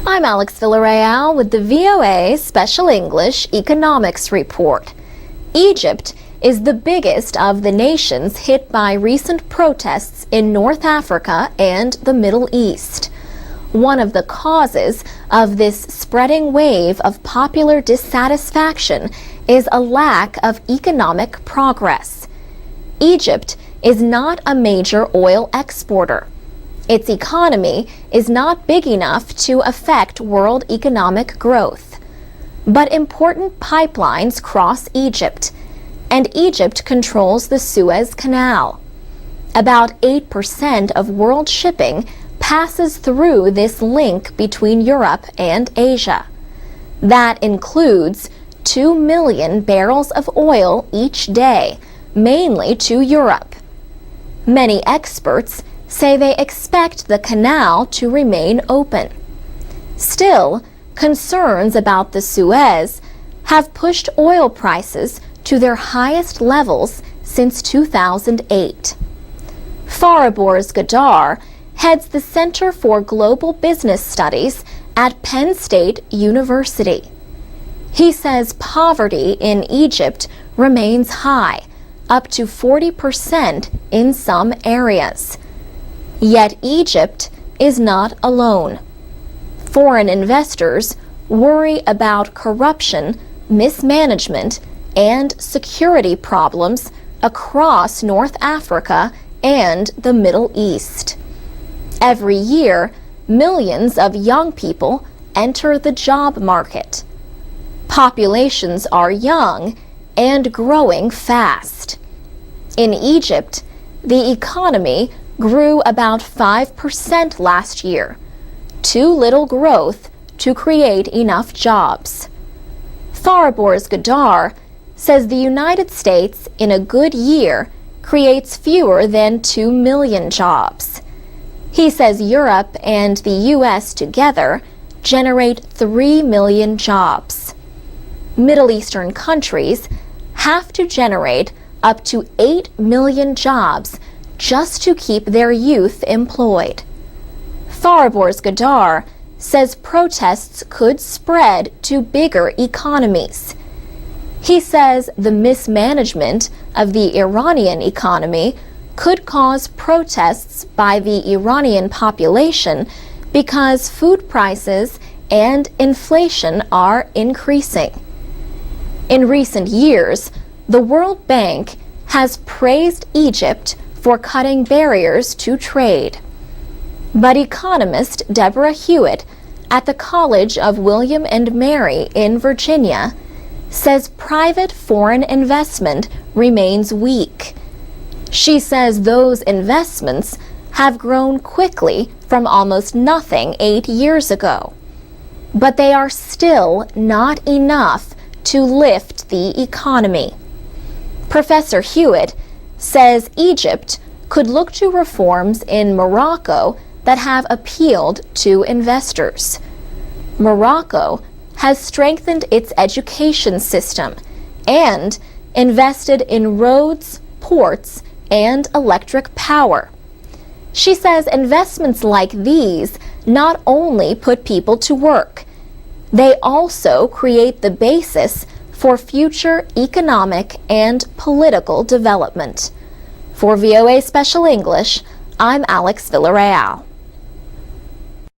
I'm Alex Villarreal with the VOA Special English Economics Report. Egypt is the biggest of the nations hit by recent protests in North Africa and the Middle East. One of the causes of this spreading wave of popular dissatisfaction is a lack of economic progress. Egypt is not a major oil exporter. Its economy is not big enough to affect world economic growth. But important pipelines cross Egypt, and Egypt controls the Suez Canal. About 8% of world shipping passes through this link between Europe and Asia. That includes 2 million barrels of oil each day, mainly to Europe. Many experts say they expect the canal to remain open. Still, concerns about the Suez have pushed oil prices to their highest levels since 2008. Fariborz Gadar heads the Center for Global Business Studies at Penn State University. He says poverty in Egypt remains high, up to 40% in some areas. Yet Egypt is not alone. Foreign investors worry about corruption, mismanagement, and security problems across North Africa and the Middle East. Every year, millions of young people enter the job market. Populations are young and growing fast. In Egypt, the economy grew about 5% last year. Too little growth to create enough jobs. Fariborz Gadar says the United States in a good year creates fewer than 2 million jobs. He says Europe and the U.S. together generate 3 million jobs. Middle Eastern countries have to generate up to 8 million jobs just to keep their youth employed. Fariborz Gadar says protests could spread to bigger economies. He says the mismanagement of the Iranian economy could cause protests by the Iranian population because food prices and inflation are increasing. In recent years, the World Bank has praised Egypt for cutting barriers to trade. But economist Deborah Hewitt at the College of William and Mary in Virginia says private foreign investment remains weak. She says those investments have grown quickly from almost nothing 8 years ago. But they are still not enough to lift the economy. Professor Hewitt says Egypt could look to reforms in Morocco that have appealed to investors. Morocco has strengthened its education system and invested in roads, ports, and electric power. She says investments like these not only put people to work, they also create the basis for future economic and political development. For VOA Special English, I'm Alex Villarreal.